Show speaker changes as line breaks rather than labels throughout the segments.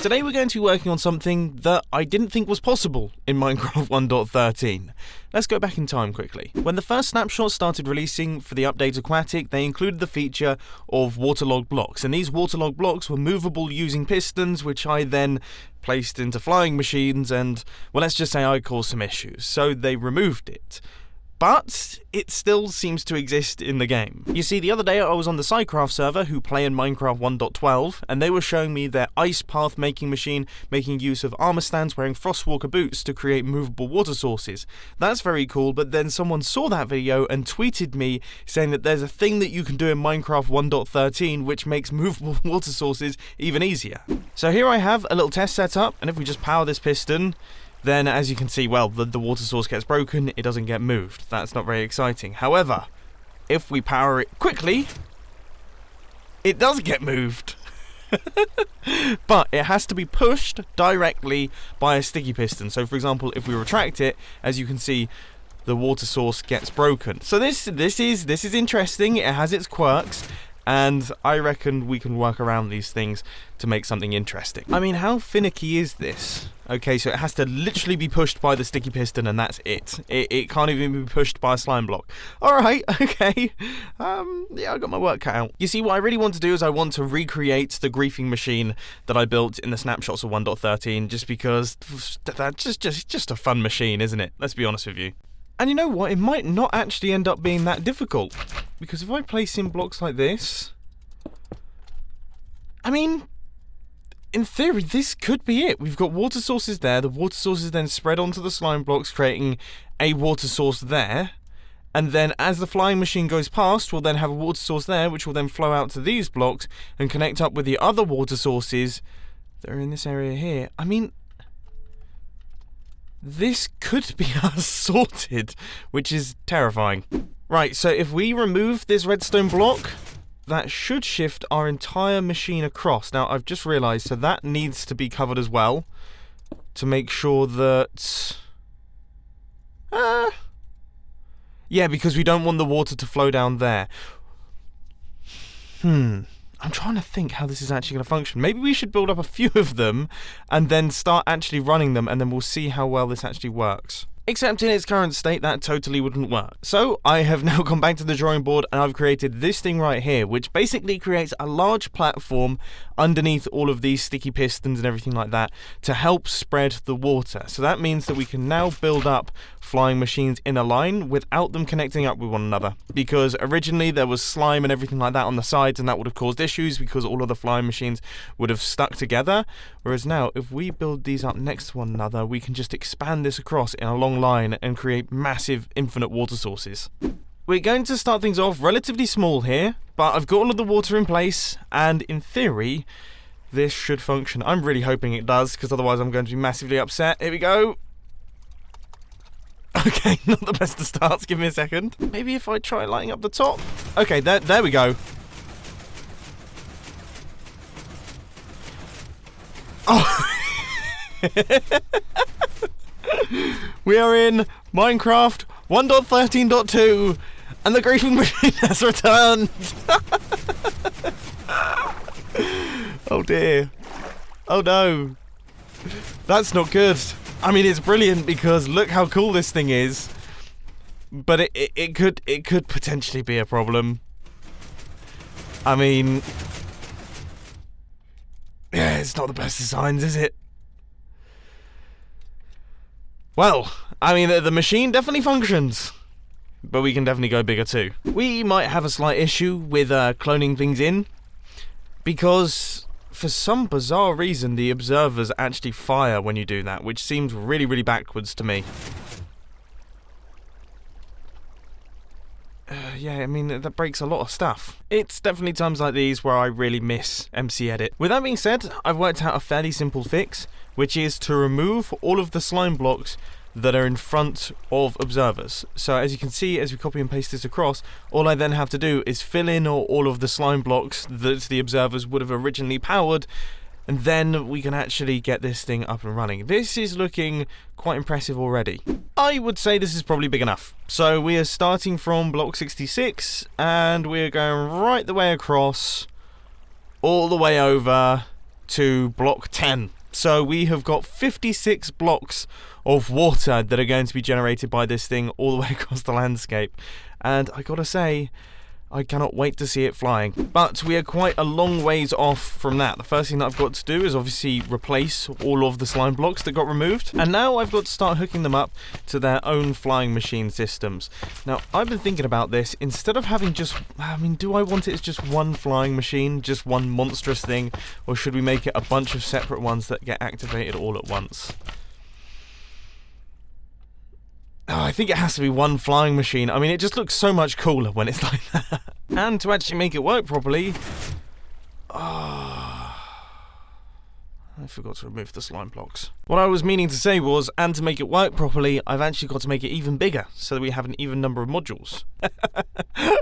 Today we're going to be working on something that I didn't think was possible in Minecraft 1.13. Let's go back in time quickly. When the first snapshots started releasing for the update Aquatic, they included the feature of waterlogged blocks, and these waterlogged blocks were movable using pistons, which I then placed into flying machines, and, well, let's just say I caused some issues, so they removed it. But it still seems to exist in the game. You see, the other day I was on the Cycraft server who play in Minecraft 1.12, and they were showing me their ice path making machine making use of armor stands wearing frostwalker boots to create movable water sources. That's very cool, but then someone saw that video and tweeted me saying that there's a thing that you can do in Minecraft 1.13 which makes movable water sources even easier. So here I have a little test set up, and if we just power this piston, then as you can see, well, the water source gets broken, it doesn't get moved. That's not very exciting. However, if we power it quickly, it does get moved. But it has to be pushed directly by a sticky piston. So for example, if we retract it, as you can see, the water source gets broken. So this is interesting. It has its quirks, and I reckon we can work around these things to make something interesting. I mean, how finicky is this? Okay, so it has to literally be pushed by the sticky piston, and that's it. It can't even be pushed by a slime block. Alright, okay. Yeah, I got my work cut out. You see, what I really want to do is I want to recreate the griefing machine that I built in the snapshots of 1.13, just because that's just a fun machine, isn't it? Let's be honest with you. And you know what? It might not actually end up being that difficult. Because if I place in blocks like this, I mean, in theory, this could be it. We've got water sources there. The water sources then spread onto the slime blocks, creating a water source there. And then as the flying machine goes past, we'll then have a water source there, which will then flow out to these blocks and connect up with the other water sources that are in this area here. I mean, this could be us sorted, which is terrifying. Right, so if we remove this redstone block, that should shift our entire machine across. Now, I've just realised, so that needs to be covered as well, to make sure that... yeah, because we don't want the water to flow down there. I'm trying to think how this is actually going to function. Maybe we should build up a few of them and then start actually running them, and then we'll see how well this actually works. Except in its current state, that totally wouldn't work. So I have now gone back to the drawing board, and I've created this thing right here, which basically creates a large platform underneath all of these sticky pistons and everything like that to help spread the water. So that means that we can now build up flying machines in a line without them connecting up with one another. Because originally there was slime and everything like that on the sides, and that would have caused issues because all of the flying machines would have stuck together. Whereas now, if we build these up next to one another, we can just expand this across in a long line and create massive infinite water sources. We're going to start things off relatively small here, but I've got all of the water in place, and in theory, this should function. I'm really hoping it does, because otherwise I'm going to be massively upset. Here we go. Okay, not the best of starts. Give me a second. Maybe if I try lighting up the top. Okay, there we go. Oh. We are in Minecraft 1.13.2, and the griefing machine has returned. Oh dear. Oh no. That's not good. I mean, it's brilliant because look how cool this thing is. But it could potentially be a problem. I mean, yeah, it's not the best of signs, is it? Well, I mean, the machine definitely functions, but we can definitely go bigger too. We might have a slight issue with cloning things in, because for some bizarre reason the observers actually fire when you do that, which seems really, really backwards to me. Yeah, I mean, that breaks a lot of stuff. It's definitely times like these where I really miss MC Edit. With that being said, I've worked out a fairly simple fix, which is to remove all of the slime blocks that are in front of observers. So as you can see, as we copy and paste this across, all I then have to do is fill in all of the slime blocks that the observers would have originally powered, and then we can actually get this thing up and running. This is looking quite impressive already. I would say this is probably big enough. So we are starting from block 66, and we're going right the way across, all the way over to block 10. So we have got 56 blocks of water that are going to be generated by this thing all the way across the landscape. And I gotta say, I cannot wait to see it flying. But we are quite a long ways off from that. The first thing that I've got to do is obviously replace all of the slime blocks that got removed. And now I've got to start hooking them up to their own flying machine systems. Now, I've been thinking about this. Instead of having just... I mean, do I want it as just one flying machine? Just one monstrous thing? Or should we make it a bunch of separate ones that get activated all at once? Oh, I think it has to be one flying machine. I mean, it just looks so much cooler when it's like that. And to actually make it work properly... I forgot to remove the slime blocks. What I was meaning to say was, and to make it work properly, I've actually got to make it even bigger, so that we have an even number of modules.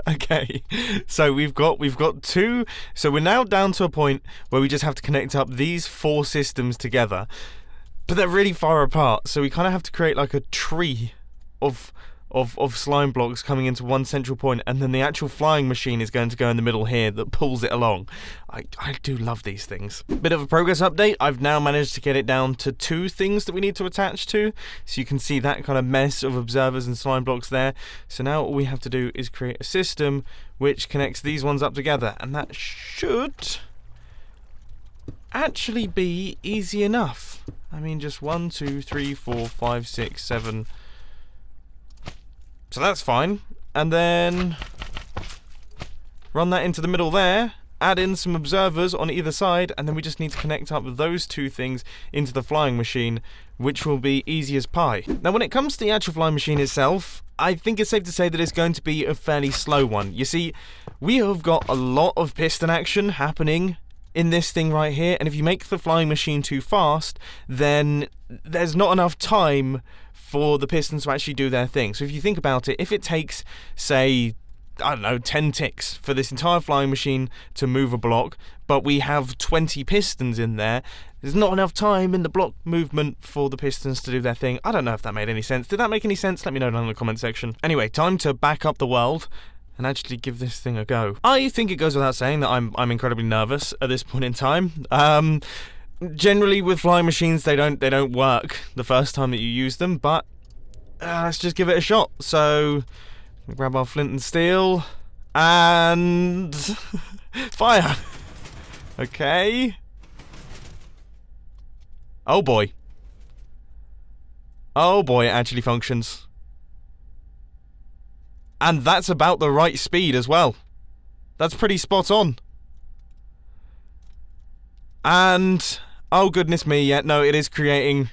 Okay, so we've got 2... So we're now down to a point where we just have to connect up these 4 systems together. But they're really far apart, so we kind of have to create like a tree of slime blocks coming into one central point, and then the actual flying machine is going to go in the middle here that pulls it along. I do love these things. Bit of a progress update. I've now managed to get it down to 2 things that we need to attach to, so you can see that kind of mess of observers and slime blocks there. So now all we have to do is create a system which connects these ones up together, and that should actually be easy enough. I mean, just 1, 2, 3, 4, 5, 6, 7... So that's fine. And then run that into the middle there, add in some observers on either side, and then we just need to connect up those 2 things into the flying machine, which will be easy as pie. Now, when it comes to the actual flying machine itself, I think it's safe to say that it's going to be a fairly slow one. You see, we have got a lot of piston action happening in this thing right here, and if you make the flying machine too fast, then there's not enough time for the pistons to actually do their thing. So if you think about it, if it takes, say, I don't know, 10 ticks for this entire flying machine to move a block, but we have 20 pistons in there, there's not enough time in the block movement for the pistons to do their thing. I don't know if that made any sense. Did that make any sense? Let me know down in the comment section. Anyway, time to back up the world and actually give this thing a go. I think it goes without saying that I'm incredibly nervous at this point in time. Generally with flying machines, they don't work the first time that you use them, but let's just give it a shot. So grab our flint and steel and fire. Okay. Oh boy. Oh boy, it actually functions. And that's about the right speed as well. That's pretty spot on. And oh goodness me, yeah, no, it is creating...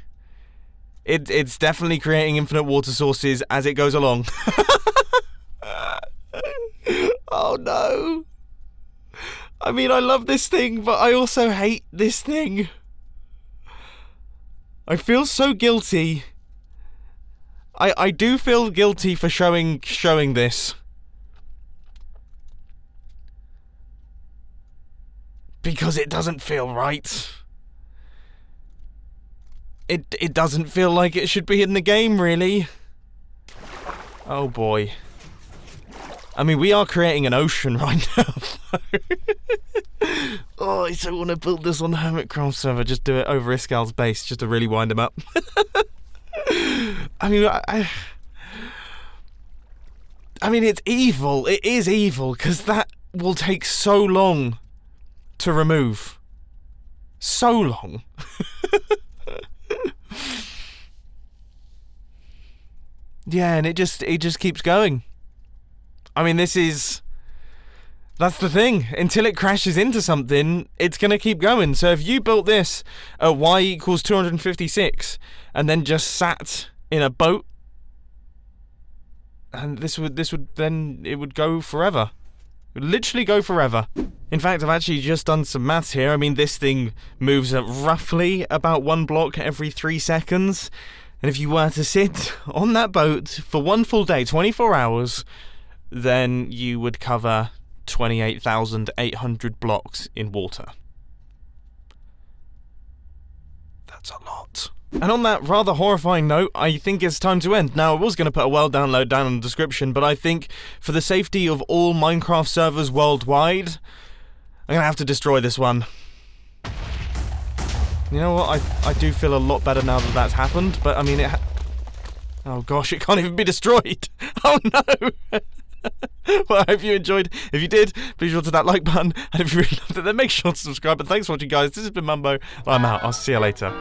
It's definitely creating infinite water sources as it goes along. Oh no. I mean, I love this thing, but I also hate this thing. I feel so guilty. I do feel guilty for showing this. Because it doesn't feel right. It doesn't feel like it should be in the game, really. Oh boy. I mean, we are creating an ocean right now. Oh, I so want to build this on the Hermitcraft server. Just do it over Iskal's base, just to really wind him up. I mean, it's evil. It is evil, because that will take so long to remove. So long. Yeah, and it just keeps going. I mean, that's the thing. Until it crashes into something, it's going to keep going. So if you built this at y equals 256 and then just sat in a boat, and this would then, it would go forever. It would literally go forever. In fact, I've actually just done some maths here. I mean, this thing moves at roughly about 1 block every 3 seconds. And if you were to sit on that boat for 1 full day, 24 hours, then you would cover 28,800 blocks in water. That's a lot. And on that rather horrifying note, I think it's time to end. Now, I was going to put a world download down in the description, but I think for the safety of all Minecraft servers worldwide, I'm going to have to destroy this one. You know what? I do feel a lot better now that that's happened, but I mean, oh gosh, it can't even be destroyed. Oh no! Well, I hope you enjoyed. If you did, please sure to that like button, and if you really loved it, then make sure to subscribe. But thanks for watching, guys. This has been Mumbo. I'm out. I'll see you later.